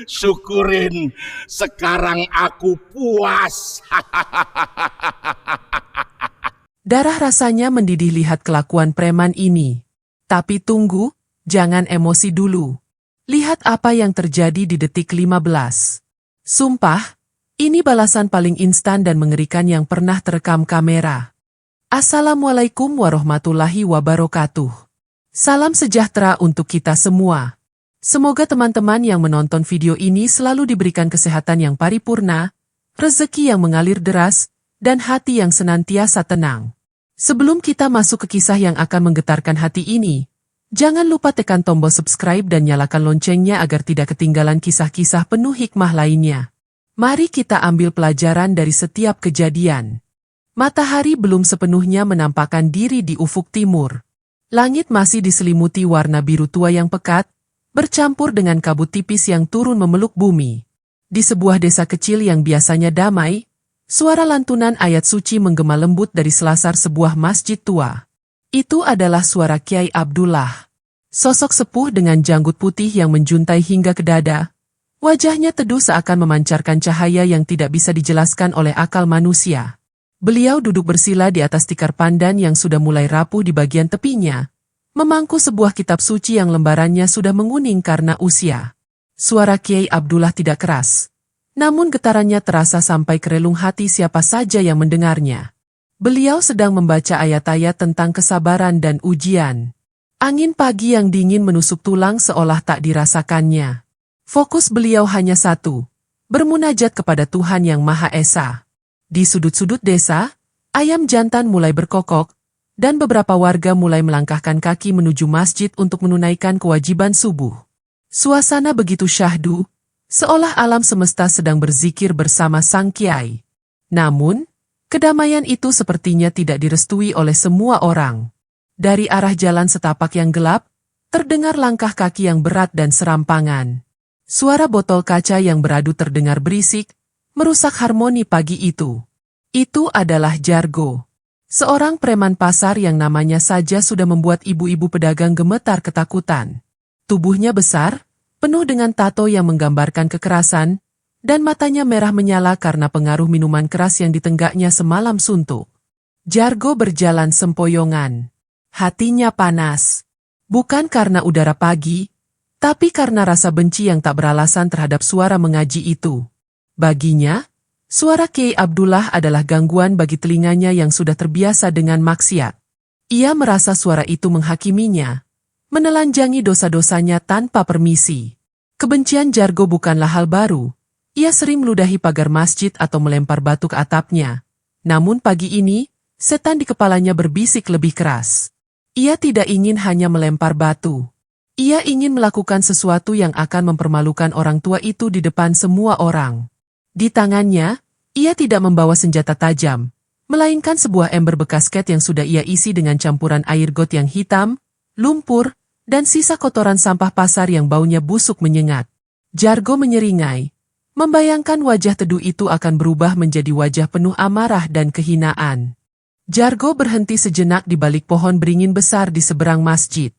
Syukurin, sekarang aku puas. Darah rasanya mendidih lihat kelakuan preman ini. Tapi tunggu, jangan emosi dulu. Lihat apa yang terjadi di detik 15. Sumpah, ini balasan paling instan dan mengerikan yang pernah terekam kamera. Assalamualaikum warahmatullahi wabarakatuh. Salam sejahtera untuk kita semua. Semoga teman-teman yang menonton video ini selalu diberikan kesehatan yang paripurna, rezeki yang mengalir deras, dan hati yang senantiasa tenang. Sebelum kita masuk ke kisah yang akan menggetarkan hati ini, jangan lupa tekan tombol subscribe dan nyalakan loncengnya agar tidak ketinggalan kisah-kisah penuh hikmah lainnya. Mari kita ambil pelajaran dari setiap kejadian. Matahari belum sepenuhnya menampakkan diri di ufuk timur. Langit masih diselimuti warna biru tua yang pekat, bercampur dengan kabut tipis yang turun memeluk bumi. Di sebuah desa kecil yang biasanya damai, suara lantunan ayat suci menggema lembut dari selasar sebuah masjid tua. Itu adalah suara Kiai Abdullah. Sosok sepuh dengan janggut putih yang menjuntai hingga ke dada. Wajahnya teduh seakan memancarkan cahaya yang tidak bisa dijelaskan oleh akal manusia. Beliau duduk bersila di atas tikar pandan yang sudah mulai rapuh di bagian tepinya, memangku sebuah kitab suci yang lembarannya sudah menguning karena usia. Suara Kiai Abdullah tidak keras, namun getarannya terasa sampai ke relung hati siapa saja yang mendengarnya. Beliau sedang membaca ayat-ayat tentang kesabaran dan ujian. Angin pagi yang dingin menusuk tulang seolah tak dirasakannya. Fokus beliau hanya satu, bermunajat kepada Tuhan Yang Maha Esa. Di sudut-sudut desa, ayam jantan mulai berkokok, dan beberapa warga mulai melangkahkan kaki menuju masjid untuk menunaikan kewajiban subuh. Suasana begitu syahdu, seolah alam semesta sedang berzikir bersama Sang Kiai. Namun, kedamaian itu sepertinya tidak direstui oleh semua orang. Dari arah jalan setapak yang gelap, terdengar langkah kaki yang berat dan serampangan. Suara botol kaca yang beradu terdengar berisik, merusak harmoni pagi itu. Itu adalah Jargo. Seorang preman pasar yang namanya saja sudah membuat ibu-ibu pedagang gemetar ketakutan. Tubuhnya besar, penuh dengan tato yang menggambarkan kekerasan, dan matanya merah menyala karena pengaruh minuman keras yang ditenggaknya semalam suntuk. Jargo berjalan sempoyongan. Hatinya panas. Bukan karena udara pagi, tapi karena rasa benci yang tak beralasan terhadap suara mengaji itu. Baginya, suara Kiai Abdullah adalah gangguan bagi telinganya yang sudah terbiasa dengan maksiat. Ia merasa suara itu menghakiminya, menelanjangi dosa-dosanya tanpa permisi. Kebencian Jargo bukanlah hal baru. Ia sering meludahi pagar masjid atau melempar batu ke atapnya. Namun pagi ini, setan di kepalanya berbisik lebih keras. Ia tidak ingin hanya melempar batu. Ia ingin melakukan sesuatu yang akan mempermalukan orang tua itu di depan semua orang. Di tangannya, ia tidak membawa senjata tajam, melainkan sebuah ember bekas ket yang sudah ia isi dengan campuran air got yang hitam, lumpur, dan sisa kotoran sampah pasar yang baunya busuk menyengat. Jargo menyeringai, membayangkan wajah teduh itu akan berubah menjadi wajah penuh amarah dan kehinaan. Jargo berhenti sejenak di balik pohon beringin besar di seberang masjid.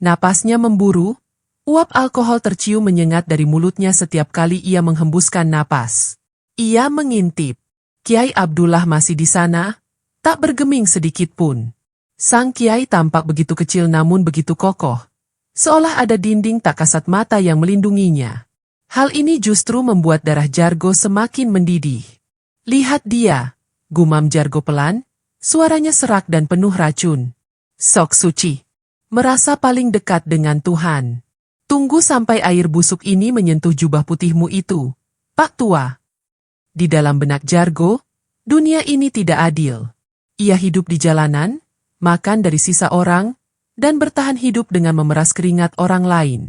Napasnya memburu, uap alkohol tercium menyengat dari mulutnya setiap kali ia menghembuskan napas. Ia mengintip. Kiai Abdullah masih di sana, tak bergeming sedikit pun. Sang Kiai tampak begitu kecil namun begitu kokoh, seolah ada dinding tak kasat mata yang melindunginya. Hal ini justru membuat darah Jargo semakin mendidih. Lihat dia, gumam Jargo pelan, suaranya serak dan penuh racun. Sok suci. Merasa paling dekat dengan Tuhan. Tunggu sampai air busuk ini menyentuh jubah putihmu itu, Pak Tua. Di dalam benak Jargo, dunia ini tidak adil. Ia hidup di jalanan, makan dari sisa orang, dan bertahan hidup dengan memeras keringat orang lain.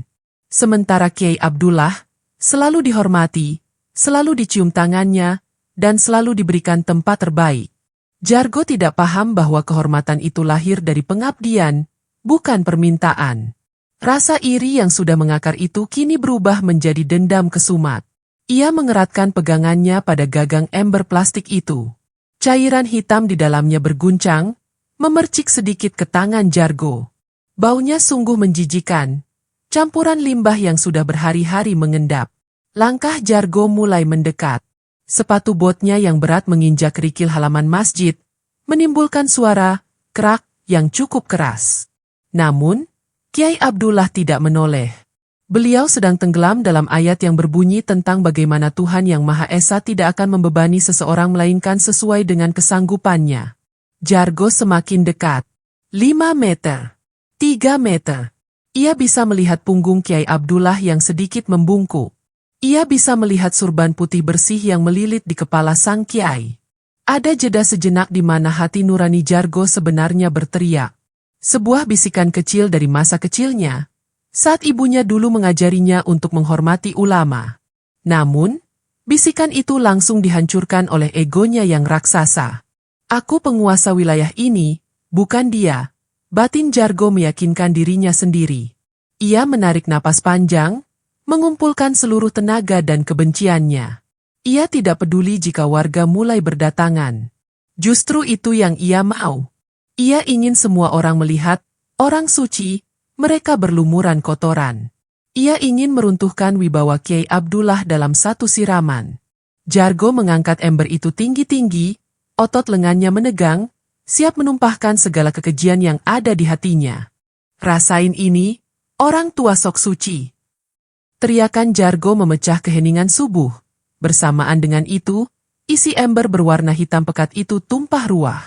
Sementara Kiai Abdullah selalu dihormati, selalu dicium tangannya, dan selalu diberikan tempat terbaik. Jargo tidak paham bahwa kehormatan itu lahir dari pengabdian, bukan permintaan. Rasa iri yang sudah mengakar itu kini berubah menjadi dendam kesumat. Ia mengeratkan pegangannya pada gagang ember plastik itu. Cairan hitam di dalamnya berguncang, memercik sedikit ke tangan Jargo. Baunya sungguh menjijikan, campuran limbah yang sudah berhari-hari mengendap. Langkah Jargo mulai mendekat. Sepatu botnya yang berat menginjak kerikil halaman masjid, menimbulkan suara krak yang cukup keras. Namun, Kiai Abdullah tidak menoleh. Beliau sedang tenggelam dalam ayat yang berbunyi tentang bagaimana Tuhan Yang Maha Esa tidak akan membebani seseorang melainkan sesuai dengan kesanggupannya. Jargo semakin dekat. 5 meter. 3 meter. Ia bisa melihat punggung Kiai Abdullah yang sedikit membungkuk. Ia bisa melihat surban putih bersih yang melilit di kepala sang Kiai. Ada jeda sejenak di mana hati nurani Jargo sebenarnya berteriak. Sebuah bisikan kecil dari masa kecilnya, saat ibunya dulu mengajarinya untuk menghormati ulama. Namun, bisikan itu langsung dihancurkan oleh egonya yang raksasa. Aku penguasa wilayah ini, bukan dia. Batin Jargo meyakinkan dirinya sendiri. Ia menarik napas panjang, mengumpulkan seluruh tenaga dan kebenciannya. Ia tidak peduli jika warga mulai berdatangan. Justru itu yang ia mau. Ia ingin semua orang melihat, orang suci, mereka berlumuran kotoran. Ia ingin meruntuhkan wibawa Kiai Abdullah dalam satu siraman. Jargo mengangkat ember itu tinggi-tinggi, otot lengannya menegang, siap menumpahkan segala kekejian yang ada di hatinya. Rasain ini, orang tua sok suci. Teriakan Jargo memecah keheningan subuh. Bersamaan dengan itu, isi ember berwarna hitam pekat itu tumpah ruah.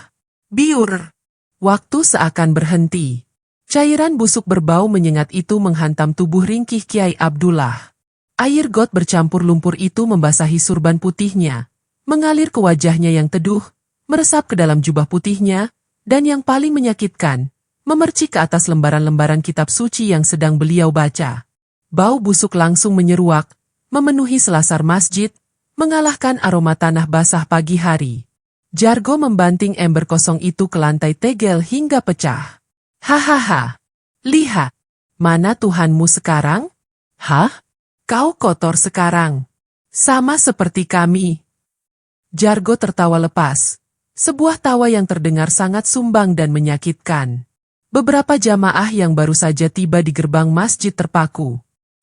Biur! Waktu seakan berhenti. Cairan busuk berbau menyengat itu menghantam tubuh ringkih Kiai Abdullah. Air got bercampur lumpur itu membasahi surban putihnya, mengalir ke wajahnya yang teduh, meresap ke dalam jubah putihnya, dan yang paling menyakitkan, memercik ke atas lembaran-lembaran kitab suci yang sedang beliau baca. Bau busuk langsung menyeruak, memenuhi selasar masjid, mengalahkan aroma tanah basah pagi hari. Jargo membanting ember kosong itu ke lantai tegel hingga pecah. Hahaha. Lihat. Mana Tuhanmu sekarang? Hah? Kau kotor sekarang. Sama seperti kami. Jargo tertawa lepas. Sebuah tawa yang terdengar sangat sumbang dan menyakitkan. Beberapa jamaah yang baru saja tiba di gerbang masjid terpaku.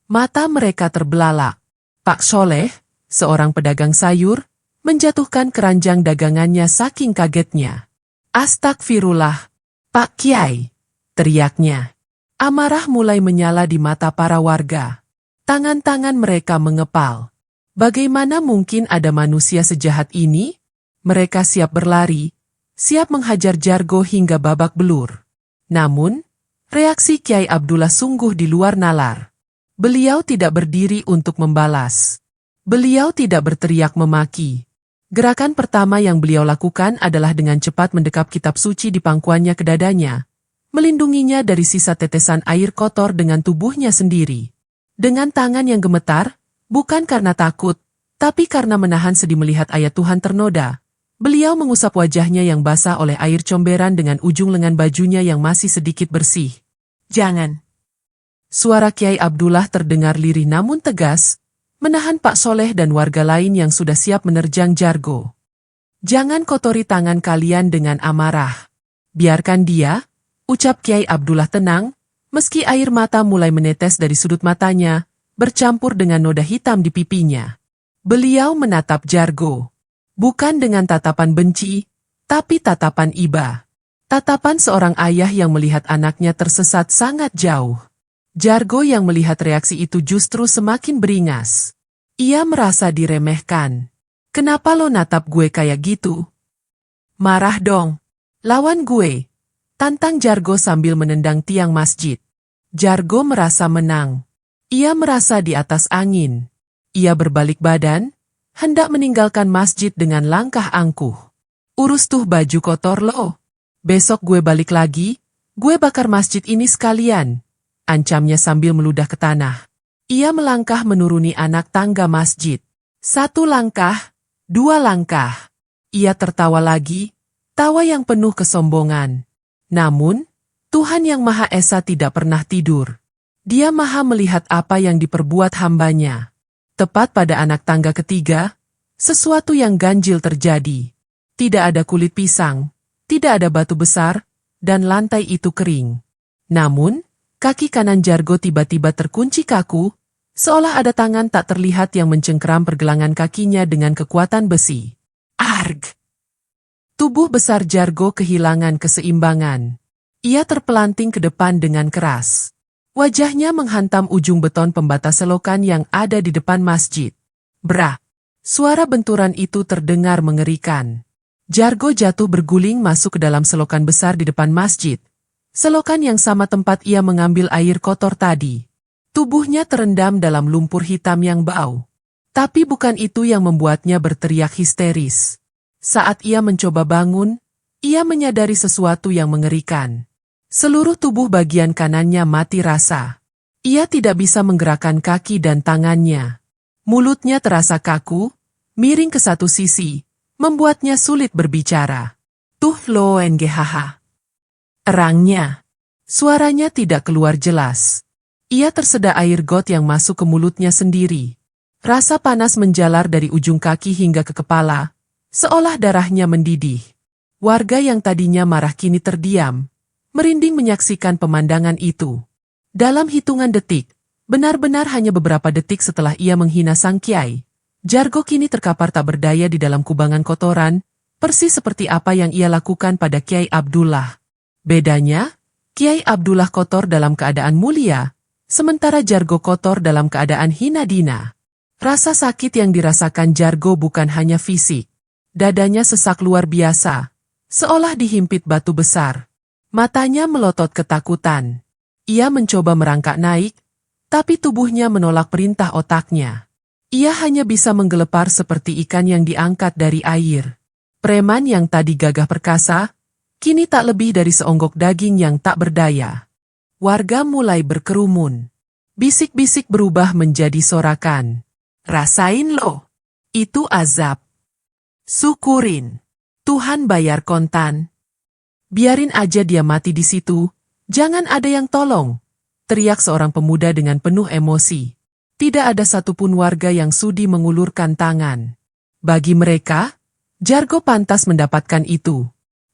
Mata mereka terbelalak. Pak Soleh, seorang pedagang sayur, menjatuhkan keranjang dagangannya saking kagetnya. Astagfirullah, Pak Kiai, teriaknya. Amarah mulai menyala di mata para warga. Tangan-tangan mereka mengepal. Bagaimana mungkin ada manusia sejahat ini? Mereka siap berlari, siap menghajar Jargo hingga babak belur. Namun, reaksi Kiai Abdullah sungguh di luar nalar. Beliau tidak berdiri untuk membalas. Beliau tidak berteriak memaki. Gerakan pertama yang beliau lakukan adalah dengan cepat mendekap kitab suci di pangkuannya ke dadanya, melindunginya dari sisa tetesan air kotor dengan tubuhnya sendiri. Dengan tangan yang gemetar, bukan karena takut, tapi karena menahan sedih melihat ayat Tuhan ternoda, beliau mengusap wajahnya yang basah oleh air comberan dengan ujung lengan bajunya yang masih sedikit bersih. Jangan. Suara Kiai Abdullah terdengar lirih namun tegas, menahan Pak Soleh dan warga lain yang sudah siap menerjang Jargo. Jangan kotori tangan kalian dengan amarah. Biarkan dia, ucap Kiai Abdullah tenang, meski air mata mulai menetes dari sudut matanya, bercampur dengan noda hitam di pipinya. Beliau menatap Jargo. Bukan dengan tatapan benci, tapi tatapan iba. Tatapan seorang ayah yang melihat anaknya tersesat sangat jauh. Jargo yang melihat reaksi itu justru semakin beringas. Ia merasa diremehkan. Kenapa lo natap gue kayak gitu? Marah dong. Lawan gue. Tantang Jargo sambil menendang tiang masjid. Jargo merasa menang. Ia merasa di atas angin. Ia berbalik badan, hendak meninggalkan masjid dengan langkah angkuh. Urus tuh baju kotor lo. Besok gue balik lagi, gue bakar masjid ini sekalian. Ancamnya sambil meludah ke tanah. Ia melangkah menuruni anak tangga masjid. 1 langkah, 2 langkah. Ia tertawa lagi, tawa yang penuh kesombongan. Namun, Tuhan Yang Maha Esa tidak pernah tidur. Dia maha melihat apa yang diperbuat hambanya. Tepat pada anak tangga ketiga, sesuatu yang ganjil terjadi. Tidak ada kulit pisang, tidak ada batu besar, dan lantai itu kering. Namun, kaki kanan Jargo tiba-tiba terkunci kaku, Seolah ada tangan tak terlihat yang mencengkeram pergelangan kakinya dengan kekuatan besi. Arg! Tubuh besar Jargo kehilangan keseimbangan. Ia terpelanting ke depan dengan keras. Wajahnya menghantam ujung beton pembatas selokan yang ada di depan masjid. Brak! Suara benturan itu terdengar mengerikan. Jargo jatuh berguling masuk ke dalam selokan besar di depan masjid. Selokan yang sama tempat ia mengambil air kotor tadi. Tubuhnya terendam dalam lumpur hitam yang bau. Tapi bukan itu yang membuatnya berteriak histeris. Saat ia mencoba bangun, ia menyadari sesuatu yang mengerikan. Seluruh tubuh bagian kanannya mati rasa. Ia tidak bisa menggerakkan kaki dan tangannya. Mulutnya terasa kaku, miring ke satu sisi, membuatnya sulit berbicara. Tuh lo nghaha. Erangnya. Suaranya tidak keluar jelas. Ia tersedak air got yang masuk ke mulutnya sendiri. Rasa panas menjalar dari ujung kaki hingga ke kepala, seolah darahnya mendidih. Warga yang tadinya marah kini terdiam, merinding menyaksikan pemandangan itu. Dalam hitungan detik, benar-benar hanya beberapa detik setelah ia menghina sang kiai, Jargo kini terkapar tak berdaya di dalam kubangan kotoran, persis seperti apa yang ia lakukan pada Kiai Abdullah. Bedanya, Kiai Abdullah kotor dalam keadaan mulia, sementara Jargo kotor dalam keadaan hina dina. Rasa sakit yang dirasakan Jargo bukan hanya fisik. Dadanya sesak luar biasa, seolah dihimpit batu besar. Matanya melotot ketakutan. Ia mencoba merangkak naik, tapi tubuhnya menolak perintah otaknya. Ia hanya bisa menggelepar seperti ikan yang diangkat dari air. Preman yang tadi gagah perkasa, kini tak lebih dari seonggok daging yang tak berdaya. Warga mulai berkerumun. Bisik-bisik berubah menjadi sorakan. Rasain lo. Itu azab. Syukurin. Tuhan bayar kontan. Biarin aja dia mati di situ. Jangan ada yang tolong. Teriak seorang pemuda dengan penuh emosi. Tidak ada satupun warga yang sudi mengulurkan tangan. Bagi mereka, Jargo pantas mendapatkan itu.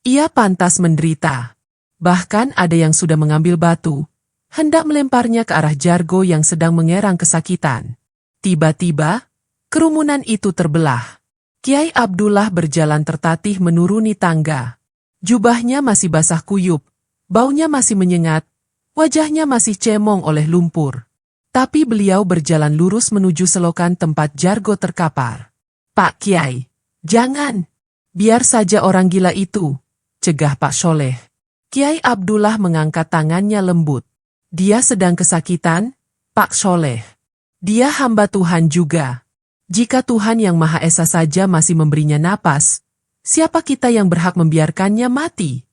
Ia pantas menderita. Bahkan ada yang sudah mengambil batu, hendak melemparnya ke arah Jargo yang sedang mengerang kesakitan. Tiba-tiba, kerumunan itu terbelah. Kiai Abdullah berjalan tertatih menuruni tangga. Jubahnya masih basah kuyup, baunya masih menyengat, wajahnya masih cemong oleh lumpur. Tapi beliau berjalan lurus menuju selokan tempat Jargo terkapar. Pak Kiai, jangan. Biar saja orang gila itu, cegah Pak Soleh. Kiai Abdullah mengangkat tangannya lembut. Dia sedang kesakitan, Pak Soleh. Dia hamba Tuhan juga. Jika Tuhan yang Maha Esa saja masih memberinya napas, siapa kita yang berhak membiarkannya mati?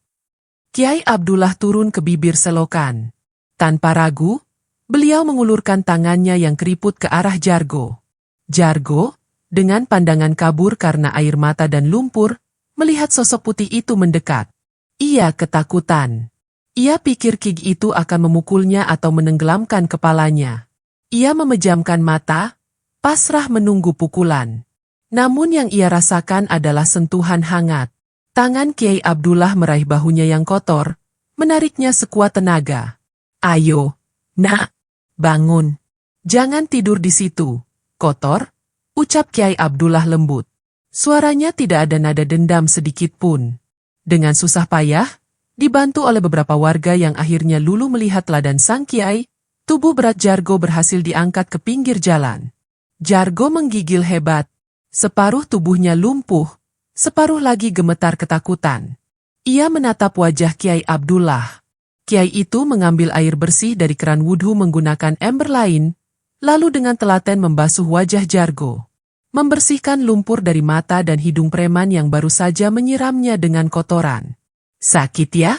Kiai Abdullah turun ke bibir selokan. Tanpa ragu, beliau mengulurkan tangannya yang keriput ke arah Jargo. Jargo, dengan pandangan kabur karena air mata dan lumpur, melihat sosok putih itu mendekat. Ia ketakutan. Ia pikir Kig itu akan memukulnya atau menenggelamkan kepalanya. Ia memejamkan mata, pasrah menunggu pukulan. Namun yang ia rasakan adalah sentuhan hangat. Tangan Kiai Abdullah meraih bahunya yang kotor, menariknya sekuat tenaga. Ayo, nak, bangun. Jangan tidur di situ, kotor, ucap Kiai Abdullah lembut. Suaranya tidak ada nada dendam sedikit pun. Dengan susah payah, dibantu oleh beberapa warga yang akhirnya luluh melihat teladan sang kiai, tubuh berat Jargo berhasil diangkat ke pinggir jalan. Jargo menggigil hebat. Separuh tubuhnya lumpuh, separuh lagi gemetar ketakutan. Ia menatap wajah Kiai Abdullah. Kiai itu mengambil air bersih dari keran wudhu menggunakan ember lain, lalu dengan telaten membasuh wajah Jargo. Membersihkan lumpur dari mata dan hidung preman yang baru saja menyiramnya dengan kotoran. Sakit ya?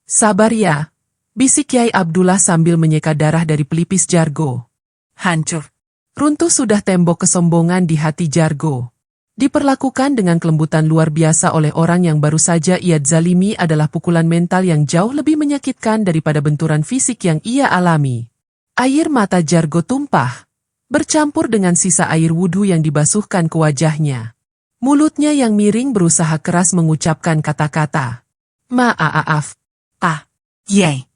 Sabar ya, bisik Kiai Abdullah sambil menyeka darah dari pelipis Jargo. Hancur. Runtuh sudah tembok kesombongan di hati Jargo. Diperlakukan dengan kelembutan luar biasa oleh orang yang baru saja ia zalimi adalah pukulan mental yang jauh lebih menyakitkan daripada benturan fisik yang ia alami. Air mata Jargo tumpah, bercampur dengan sisa air wudhu yang dibasuhkan ke wajahnya. Mulutnya yang miring berusaha keras mengucapkan kata-kata. Maaf. Yey.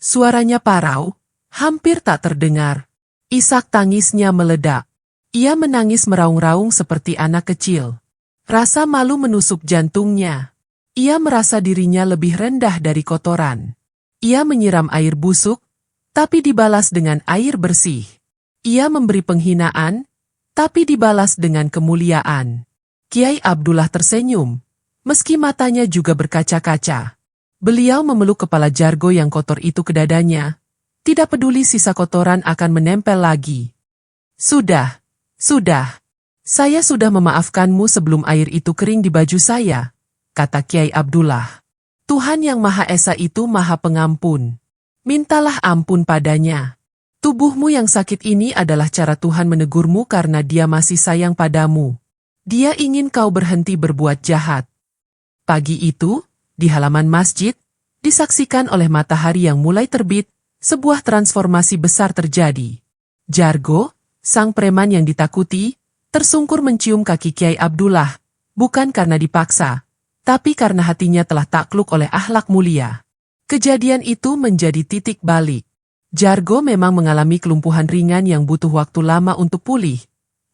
Suaranya parau, hampir tak terdengar. Isak tangisnya meledak. Ia menangis meraung-raung seperti anak kecil. Rasa malu menusuk jantungnya. Ia merasa dirinya lebih rendah dari kotoran. Ia menyiram air busuk, tapi dibalas dengan air bersih. Ia memberi penghinaan, tapi dibalas dengan kemuliaan. Kiai Abdullah tersenyum, meski matanya juga berkaca-kaca. Beliau memeluk kepala Jargo yang kotor itu ke dadanya. Tidak peduli sisa kotoran akan menempel lagi. Sudah. Saya sudah memaafkanmu sebelum air itu kering di baju saya, kata Kiai Abdullah. Tuhan yang Maha Esa itu Maha Pengampun. Mintalah ampun padanya. Tubuhmu yang sakit ini adalah cara Tuhan menegurmu karena Dia masih sayang padamu. Dia ingin kau berhenti berbuat jahat. Pagi itu, di halaman masjid, disaksikan oleh matahari yang mulai terbit, sebuah transformasi besar terjadi. Jargo, sang preman yang ditakuti, tersungkur mencium kaki Kiai Abdullah, bukan karena dipaksa, tapi karena hatinya telah takluk oleh akhlak mulia. Kejadian itu menjadi titik balik. Jargo memang mengalami kelumpuhan ringan yang butuh waktu lama untuk pulih,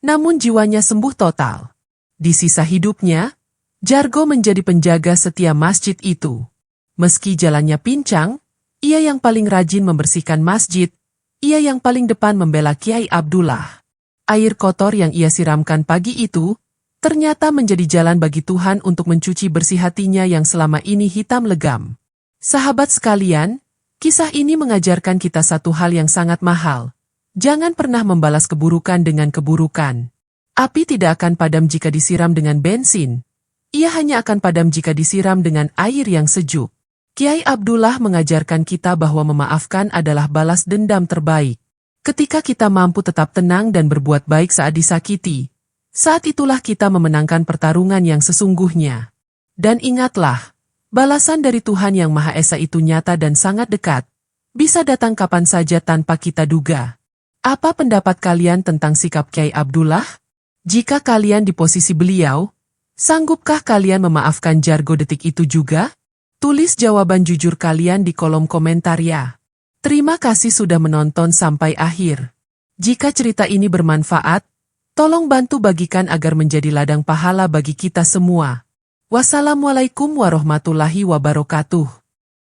namun jiwanya sembuh total. Di sisa hidupnya, Jargo menjadi penjaga setia masjid itu. Meski jalannya pincang, ia yang paling rajin membersihkan masjid, ia yang paling depan membela Kiai Abdullah. Air kotor yang ia siramkan pagi itu, ternyata menjadi jalan bagi Tuhan untuk mencuci bersih hatinya yang selama ini hitam legam. Sahabat sekalian, kisah ini mengajarkan kita satu hal yang sangat mahal. Jangan pernah membalas keburukan dengan keburukan. Api tidak akan padam jika disiram dengan bensin. Ia hanya akan padam jika disiram dengan air yang sejuk. Kiai Abdullah mengajarkan kita bahwa memaafkan adalah balas dendam terbaik. Ketika kita mampu tetap tenang dan berbuat baik saat disakiti, saat itulah kita memenangkan pertarungan yang sesungguhnya. Dan ingatlah, balasan dari Tuhan yang Maha Esa itu nyata dan sangat dekat, bisa datang kapan saja tanpa kita duga. Apa pendapat kalian tentang sikap Kiai Abdullah? Jika kalian di posisi beliau, sanggupkah kalian memaafkan Jargo detik itu juga? Tulis jawaban jujur kalian di kolom komentar ya. Terima kasih sudah menonton sampai akhir. Jika cerita ini bermanfaat, tolong bantu bagikan agar menjadi ladang pahala bagi kita semua. Wassalamualaikum warahmatullahi wabarakatuh.